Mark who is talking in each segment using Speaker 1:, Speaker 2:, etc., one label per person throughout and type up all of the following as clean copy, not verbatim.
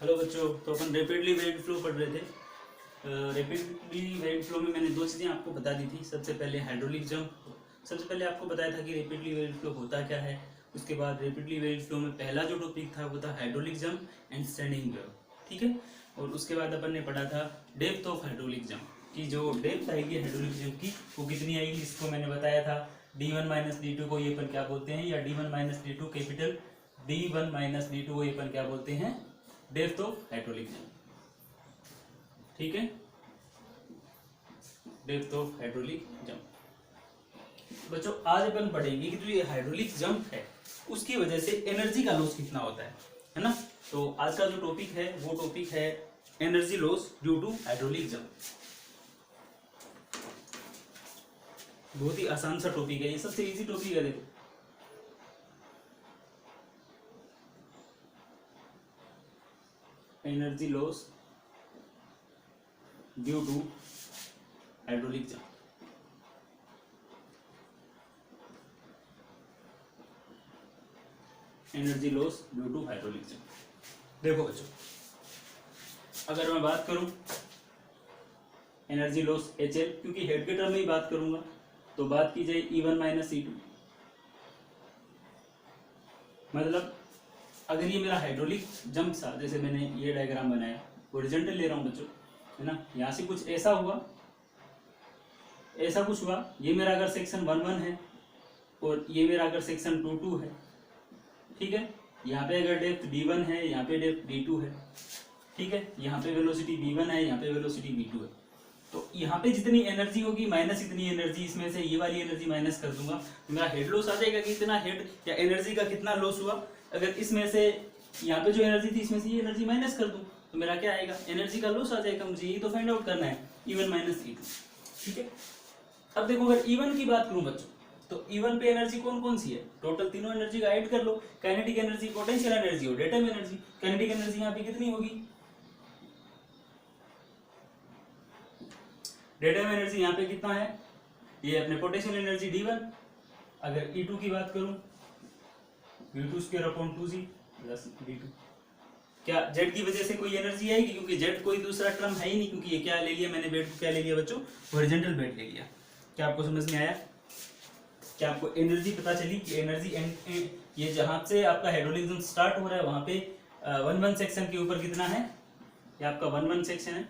Speaker 1: Hello बच्चों, तो अपन rapidly variant flow पढ़ रहे थे। रैपिडली वेरिएंट फ्लो में मैंने दो चीज़ें आपको बता दी थी। सबसे पहले हाइड्रोलिक जंप, सबसे पहले आपको बताया था कि रैपिडली वेरिएंट फ्लो होता क्या है। उसके बाद रैपिडली वेरिएंट फ्लो में पहला जो टॉपिक था वो था hydraulic jump and standing wave, ठीक है। और उसके बाद अपन ने पढ़ा था डेप्थ ऑफ हाइड्रोलिक जंप की, जो डेप्थ आएगी हाइड्रोलिक जंप की वो कितनी आएगी, इसको मैंने बताया था d1 माइनस d2 को ये अपन क्या बोलते हैं, या d1 minus d2 capital d1 minus d2 को ये अपन क्या बोलते हैं, डेप्थ ऑफ हाइड्रोलिक जंप, ठीक है। डेप्थ ऑफ हाइड्रोलिक जंप बच्चों आज अपन पढ़ेंगे कि जो ये हाइड्रोलिक जंप है उसकी वजह से एनर्जी का लॉस कितना होता है ना। तो आज का जो टॉपिक है वो टॉपिक है energy loss due to hydraulic jump. बहुत ही आसान सा टॉपिक है, ये सबसे इजी टॉपिक है। देखो energy loss due to hydraulic jump. Energy loss due to hydraulic jump. देखो बच्चों, अगर मैं बात करूं एनर्जी लॉस HL, क्योंकि हेड के टर्म में ही बात करूंगा, तो बात की जाए E1 माइनस E2। मतलब अगर ये मेरा हाइड्रोलिक जंप था, जैसे मैंने ये डायग्राम बनाया, हॉरिजॉन्टल ले रहा हूं बच्चों, है ना। यहाँ से कुछ ऐसा हुआ, ऐसा कुछ हुआ, ये मेरा अगर सेक्शन 1 1 है और ये मेरा अगर सेक्शन 2 2 है, ठीक है। यहाँ पे अगर डेप्थ d1 है, यहाँ पे डेप्थ d2 है, ठीक है। यहाँ पे वेलोसिटी v1 है, यहाँ पे वेलोसिटी v2 है। तो यहाँ पे जितनी एनर्जी होगी माइनस इतनी एनर्जी, इसमें से ये वाली एनर्जी माइनस कर दूंगा तो मेरा हेड लॉस आ जाएगा कि इतना हेड या एनर्जी का कितना लॉस हुआ। अगर इसमें से यहाँ पे जो एनर्जी थी इसमें से ये एनर्जी माइनस कर दूं तो मेरा क्या आएगा, एनर्जी का लॉस आ जाएगा। मुझे ये तो फाइंड आउट करना है, E1 माइनस E2, ठीक है। अब देखो अगर E1 की बात करूं बच्चों, तो E1 पे एनर्जी कौन कौन सी है, टोटल तीनों एनर्जी का ऐड कर लो। काइनेटिक एनर्जी, पोटेंशियल एनर्जी और डेटम एनर्जी। काइनेटिक एनर्जी यहाँ पे कितनी होगी, डेटम एनर्जी यहाँ पे कितना है, ये अपने पोटेंशियल एनर्जी d1। अगर E2 की बात करूं, v2 square upon 2g plus d2। क्या जेड की वजह से कोई एनर्जी आएगी, क्योंकि जेड कोई दूसरा टर्म है ही नहीं, क्योंकि ये क्या ले लिया मैंने, बेड को क्या ले लिया बच्चों, हॉरिजॉन्टल बेड ले लिया। क्या आपको समझ में आया, क्या आपको एनर्जी पता चली कि एनर्जी ये जहां से आपका हाइड्रोलिक जंप स्टार्ट हो रहा है वहां पे 1 1 सेक्शन के ऊपर कितना है, ये आपका 1 1 सेक्शन है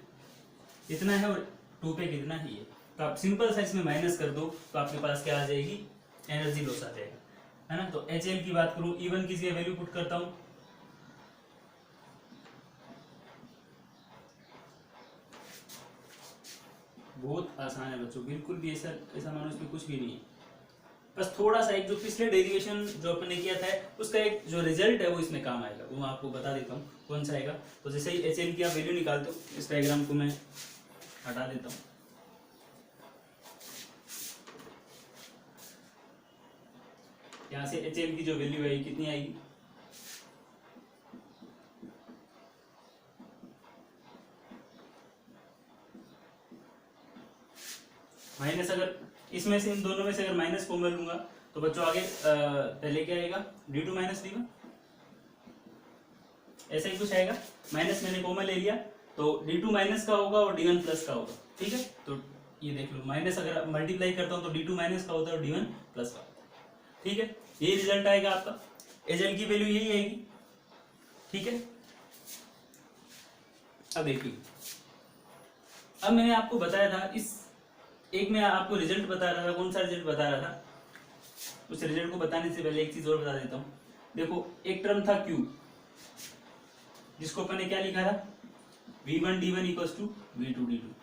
Speaker 1: इतना है, और 2 पे कितना है ये। तो आप सिंपल सा इसमें माइनस कर दो तो आपके पास क्या आ जाएगी, एनर्जी लॉस आ जाएगा, है ना। तो HL की बात करूं, E1 की जगह वैल्यू पुट करता हूं, बहुत आसान है बच्चों, बिल्कुल भी ऐसा ऐसा मानो इसमें कुछ भी नहीं है। बस थोड़ा सा एक जो पिछले डेरिवेशन जो अपन ने किया था उसका एक जो रिजल्ट है वो इसमें काम आएगा, वो मैं आपको बता देता हूँ कौन सा आएगा। तो जैसे ही HL की आप वैल्यू निकालते हो, इस डायग्राम को मैं हटा देता हूँ। यहाँ से HL की जो वैल्यू आएगी कितनी आएगी, माइनस, अगर इसमें से इन दोनों में से अगर माइनस कॉमन लूंगा तो बच्चों आगे पहले क्या आएगा, d2 माइनस d1, ऐसा ही कुछ आएगा। माइनस मैंने कॉमन ले लिया तो d2 माइनस का होगा और d1 प्लस का होगा, ठीक है। तो ये देख लो, माइनस अगर मल्टीप्लाई करता हूँ तो d2 माइनस का होता है और d1 प्लस का होता है, ठीक है। ये रिजल्ट आएगा आपका, HL की वैल्यू यही आएगी, ठीक है। अब देखिए, अब मैंने आपको बताया था इस एक में आपको रिजल्ट बता रहा था, कौन सा रिजल्ट बता रहा था, उस रिजल्ट को बताने से पहले एक चीज और बता देता हूँ। देखो एक टर्म था Q, जिसको अपन ने क्या लिखा था, V1 D1 equals to V2 D2।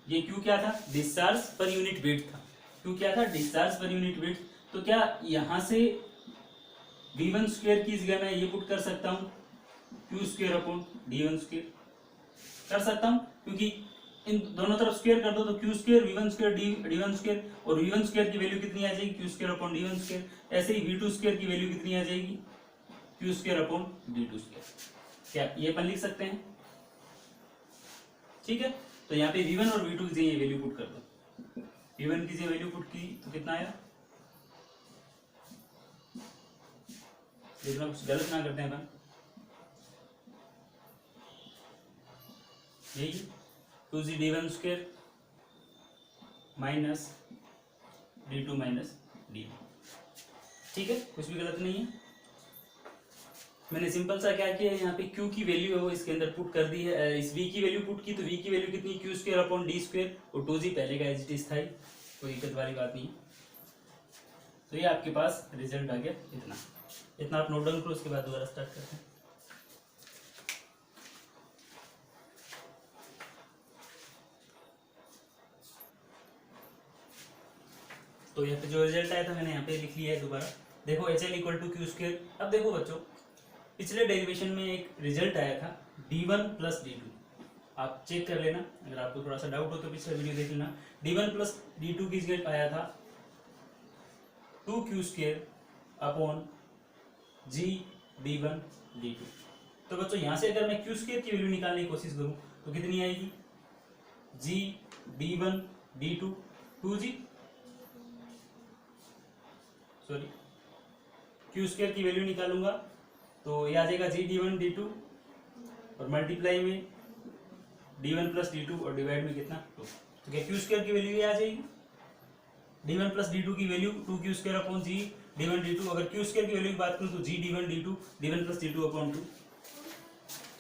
Speaker 1: ये Q क्या था, डिस्चार्ज पर यूनिट वेट था। Q क्या था, डिस्चार्ज पर यूनिट वेट। तो क्या यहाँ से V1 स्क्वायर की जगह मैं ये पुट कर सकता हूँ Q square upon D1 square, कर सकता हूँ, क्योंकि इन दोनों तरफ स्क्वायर कर दो तो Q square V1 square D1 square, और V1 स्क्वायर की वैल्यू कितनी आ जाएगी, Q square upon D1 square. ऐसे ही V2 स्क्वायर की वैल्यू कितनी आ जाएगी, Q square upon D2 square. क्या ये अपन लिख सकते हैं, ठीक है। तो यहाँ पे V1 और V2 की जगह ये वैल्यू पुट कर दो, V1 की जगह वैल्यू पुट की तो कितना आया, देखना कुछ गलत ना करते हैं अपन, यही 2g d1 square minus d2 minus d1। ठीक है, कुछ भी गलत नहीं है। मैंने सिंपल सा क्या किया है, यहाँ पे q की वैल्यू है वो इसके अंदर पुट कर दी है, इस v की वैल्यू पुट की, तो v की वैल्यू कितनी, q square upon d square, और 2g पहले का एज इट इज था, कोई दिक्कत वाली बात नहीं। तो ये आपके पास रिजल्ट आ गया इतना इतना। आप नोट डाउन करो, उसके बाद दोबारा स्टार्ट करते हैं। तो यहाँ पे जो रिजल्ट आया था मैंने यहाँ पे लिख लिया है दोबारा। देखो HL equal to Q square. अब देखो बच्चों, पिछले डेरिवेशन में एक रिजल्ट आया था d1 प्लस d2, आप चेक कर लेना, अगर आपको थोड़ा सा डाउट हो तो पिछला वीडियो देख लेना। d1 प्लस d2 की रिजल्ट आया था 2q square upon g d1 d2। तो बच्चों यहाँ से अगर मैं q स्क्वायर की वैल्यू निकालने की कोशिश करूँ तो कितनी आएगी, g d1 d2 2g, sorry q square की वैल्यू निकालूंगा तो ये आ जाएगा जी d1 d2 और मल्टीप्लाई में d1 प्लस d2 और डिवाइड में कितना 2। तो क्या q स्क्वायर की वैल्यू ये आ जाएगी, d1 प्लस d2 की वैल्यू 2q स्क्वायर अपॉन जी d1 d2। अगर q स्क्वायर की वैल्यू की बात करूँ तो जी d1 d2 d1 plus d2 upon 2।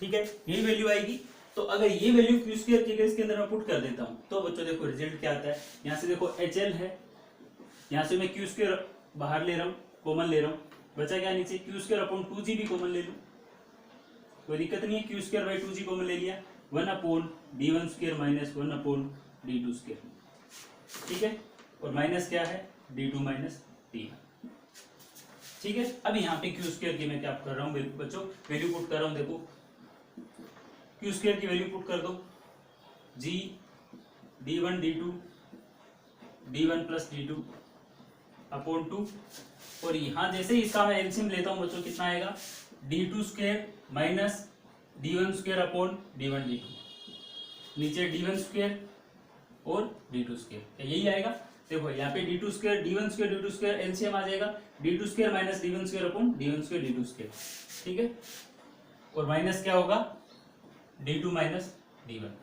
Speaker 1: ठीक है, यही वैल्यू आएगी। तो अगर ये वैल्यू q स्क्वायर की इसके अंदर मैं पुट कर देता हूँ तो बच्चों देखो रिजल्ट क्या आता है। यहाँ से देखो HL है, यहाँ से मैं q स्क्वायर बाहर ले रहा हूँ, कॉमन ले रहा हूँ, बचा क्या नीचे q स्क्वायर अपॉन 2g भी कॉमन ले लूँ, कोई दिक्कत नहीं है। q square by 2g common ले लिया, 1 upon d1 square minus 1 upon d2 square. ठीक है, और माइनस क्या है d2 माइनस d1। ठीक है, अब यहाँ पे q स्क्वायर की मैं क्या कर रहा हूँ बच्चों, वैल्यू पुट कर रहा हूँ। देखो q स्क्वायर की वैल्यू पुट कर दो, g d1 d2 d1 plus d2 upon 2, और यहाँ जैसे ही इसका मैं एलसीएम लेता हूँ बच्चों कितना आएगा, d2 square minus d1 square upon d1 d2, नीचे d1 स्क्वायर और d2 स्क्वायर, यही आएगा। देखो यहाँ पे d2 square d1 square d2 square LCM आ जाएगा d2 square minus d1 square upon d1 square d2 square. ठीक है, और माइनस क्या होगा d2 माइनस d1,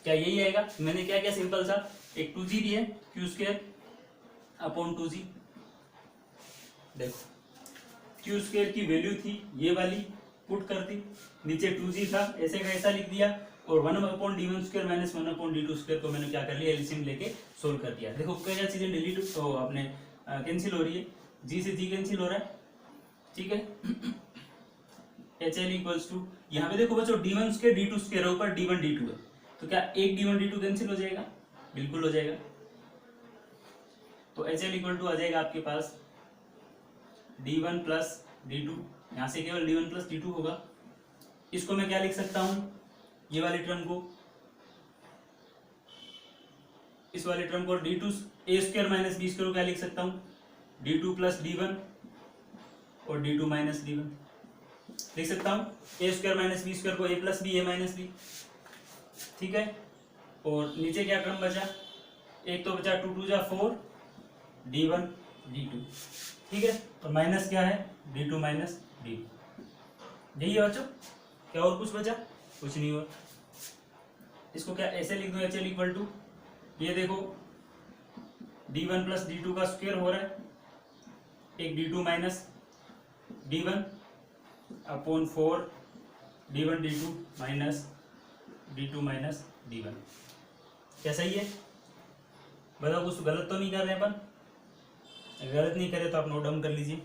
Speaker 1: क्या यही आएगा। मैंने क्या किया सिंपल सा, एक 2g दिया q स्क्वायर अपॉन 2g, देखो q स्क्वायर की वैल्यू थी ये वाली, पुट कर दी, नीचे 2g था ऐसे का ऐसा लिख दिया, और 1 upon d1 square minus 1 upon d2 square को मैंने क्या कर लिया, एलसीएम लेके सोल्व कर दिया। देखो क्या चीजें डिलीट तो आपने कैंसिल हो रही है, g से g कैंसिल हो रहा है। ठीक है, HL इक्वल्स टू, यहाँ पे देखो बच्चों d1 स्क्वायर d2 स्क्वायर है, ऊपर d1 d2 है, तो क्या एक d1 d2 कैंसिल हो जाएगा, बिल्कुल हो जाएगा। तो HL इक्वल टू आ जाएगा आपके पास d1 प्लस d2, यहाँ से केवल d1 प्लस d2 होगा। इसको मैं क्या लिख सकता हूँ, ये वाले टर्म को, इस वाले टर्म को d2 a square minus b square को क्या लिख सकता हूँ, d2 प्लस d1 और d2 माइनस d1 लिख सकता हूँ। a square minus b square को a plus b a minus b। ठीक है, और नीचे क्या टर्म बचा, एक तो बचा 2 2 जा 4 d1 d2। ठीक है, और माइनस क्या है d2 माइनस d2, यही है बच्चों, क्या और कुछ बचा, कुछ नहीं हुआ। इसको क्या ऐसे लिख दो, HL इक्वल टू, ये देखो d1 प्लस d2 का स्क्वायर हो रहा है, एक d2 minus d1 upon 4 d1 d2 minus d2 minus d1। क्या सही है, बताओ कुछ गलत तो नहीं कर रहे अपन, गलत नहीं करे तो आप नोट डाउन कर लीजिए।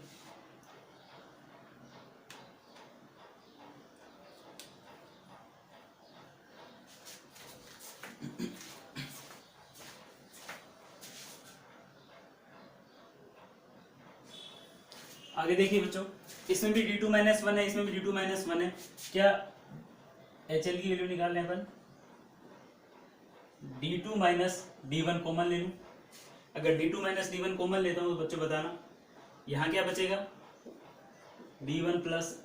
Speaker 1: आगे देखिए बच्चों, इसमें भी d2 माइनस 1 है, इसमें भी d2 माइनस 1 है, क्या HL की वैल्यू निकाल लें अपन, d2 माइनस d1 कॉमन ले लूं। अगर d2 माइनस d1 कॉमन लेता हूं तो बच्चों बताना यहाँ क्या बचेगा, d1 प्लस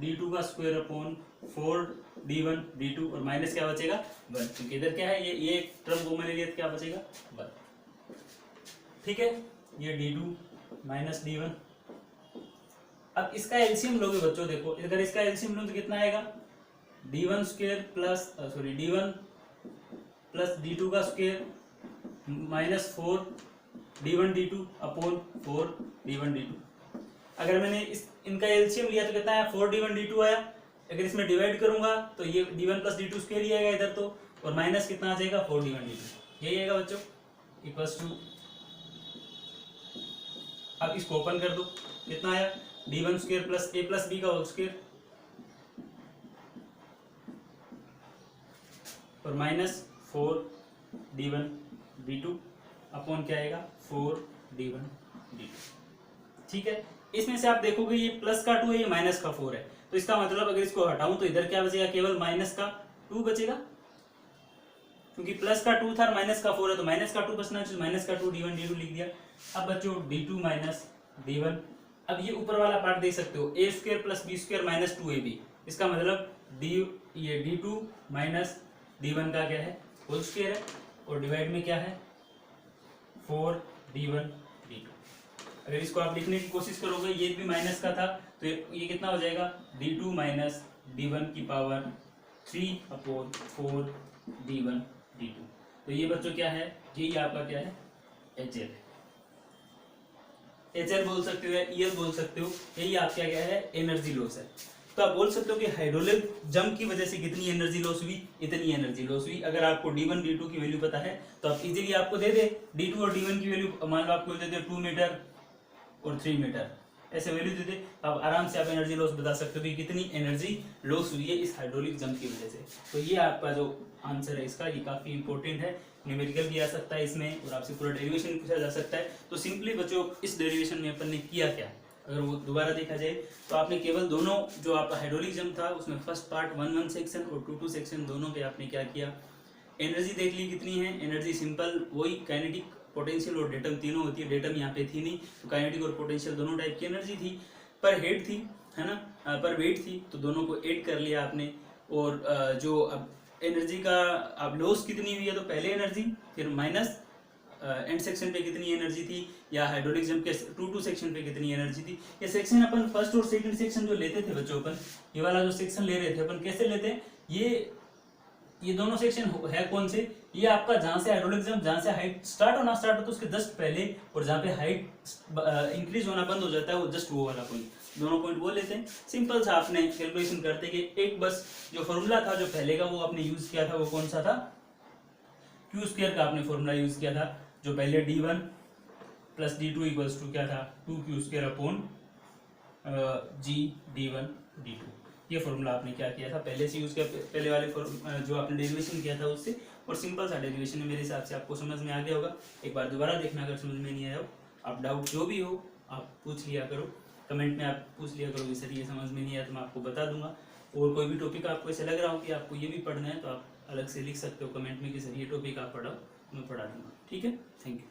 Speaker 1: d2 का स्क्वायर अपॉन 4 d1 d2, और माइनस क्या बचेगा 1, क्योंकि इधर क्या है ये एक टर्म कॉमन ले लिया तो क्या बचेगा 1। ठीक है, ये d2 माइनस d1। अब इसका एलसीएम लोगे बच्चों, देखो अगर इसका एलसीएम लो तो कितना आएगा, d1 square plus d1 plus d2 का square minus 4 d1 d2 upon 4 d1 d2। अगर मैंने इनका एलसीएम लिया तो कितना है 4 d1 d2 आया। अगर इसमें डिवाइड करूंगा तो ये d1 प्लस d2 स्क्वायर ही आएगा इधर तो, और माइनस कितना आ जाएगा 4 d1 d2, यही आएगा बच्चों इक्वल्स टू। अब इसको ओपन कर दो, कितना आया d1 square plus a plus b का होल स्क्वायर और माइनस 4 d1 d2 अपॉन क्या आएगा 4 d1 d2। ठीक है, इसमें से आप देखोगे ये प्लस का 2 है, ये माइनस का 4 है, तो इसका मतलब अगर इसको हटाऊं तो इधर क्या बचेगा, केवल माइनस का 2 बचेगा, क्योंकि प्लस का 2 था और माइनस का 4 है तो माइनस का 2 बचना चाहिए, माइनस का 2 d1 d2 लिख दिया। अब बच्चों d2 माइनस d1, अब ये ऊपर वाला पार्ट देख सकते हो a square plus b square minus 2ab, इसका मतलब ये d2 माइनस d1 का क्या है होल स्क्वायर है, और डिवाइड में क्या है 4 d1 d2। अगर इसको आप लिखने की कोशिश करोगे, ये भी माइनस का था तो ये कितना हो जाएगा d2 माइनस d1 की पावर 3 अपॉन 4 d1 d2। तो ये बच्चों क्या है, यही आपका क्या है HL है, HL बोल सकते हो या EL बोल सकते हो, यही आपका क्या है एनर्जी लॉस है। तो आप बोल सकते हो कि हाइड्रोलिक जंप की वजह से कितनी एनर्जी लॉस हुई, इतनी एनर्जी लॉस हुई। अगर आपको d1 d2 की वैल्यू पता है तो आप इजीली आपको दे दे d2 और d1 की वैल्यू, मान लो आपको दे दे 2 मीटर और 3 मीटर, ऐसे वैल्यू दे दे, आप आराम से आप एनर्जी लॉस बता सकते हो कि कितनी एनर्जी लॉस हुई है इस हाइड्रोलिक जंप की वजह से। तो ये आपका जो आंसर है इसका, ये काफ़ी इंपॉर्टेंट है, न्यूमेरिकल भी आ सकता है इसमें और आपसे पूरा डेरिवेशन पूछा जा सकता है। तो सिंपली बच्चों इस डेरिवेशन में अपन ने किया क्या, अगर वो दोबारा देखा जाए तो आपने केवल दोनों जो आपका हाइड्रोलिक जंप था उसमें फर्स्ट पार्ट 1-1 सेक्शन और 2-2 सेक्शन दोनों पे आपने क्या किया, एनर्जी देख ली कितनी है। एनर्जी सिंपल वही काइनेटिक, पोटेंशियल और डेटम तीनों होती है, डेटम यहाँ पे थी नहीं तो काइनेटिक और पोटेंशियल दोनों टाइप की एनर्जी थी, पर हेड थी है ना, पर वेट थी, तो दोनों को ऐड कर लिया आपने। और जो अब एनर्जी का अब लॉस कितनी हुई है, तो पहले एनर्जी फिर माइनस एंड सेक्शन पे कितनी एनर्जी थी, या हाइड्रोलिक जंप के 2-2 सेक्शन पे कितनी एनर्जी थी। ये सेक्शन अपन फर्स्ट और सेकंड सेक्शन जो लेते थे बच्चों, अपन ये वाला जो सेक्शन ले रहे थे अपन कैसे लेते हैं, ये दोनों सेक्शन है कौन से, ये आपका जहां से हाइड्रोलिक जंप, जहां से हाइट स्टार्ट होना स्टार्ट होता है उसके जस्ट पहले, और जहां पे हाइट इंक्रीज होना बंद हो जाता है वो जस्ट वो वाला पॉइंट, दोनों पॉइंट वो लेते हैं। सिंपल सा आपने कैलकुलेशन करते कि एक बस जो फॉर्मूला था जो पहले का वो आपने यूज किया था, वो कौन सा था, क्यू स्क्वायर का आपने फॉर्मूला यूज किया था, जो पहले d1 plus d2 equals to क्या था 2q square upon g d1 d2। ये फॉर्मूला आपने क्या किया था पहले से यूज किया, पहले वाले जो आपने डेरिवेशन किया था उससे, और सिंपल सा डेरिवेशन में मेरे हिसाब से आपको समझ में आ गया होगा। एक बार दोबारा देखना अगर समझ में नहीं आया हो, आप डाउट जो भी हो आप पूछ लिया करो, कमेंट में आप पूछ लिया करो कि सर ये समझ में नहीं आया तो मैं आपको बता दूंगा। और कोई भी टॉपिक आपको ऐसा लग रहा हो कि आपको ये भी पढ़ना है तो आप अलग से लिख सकते हो कमेंट में कि सर ये टॉपिक आप पढ़ाओ, मैं पढ़ा दूंगा। ठीक है, थैंक यू।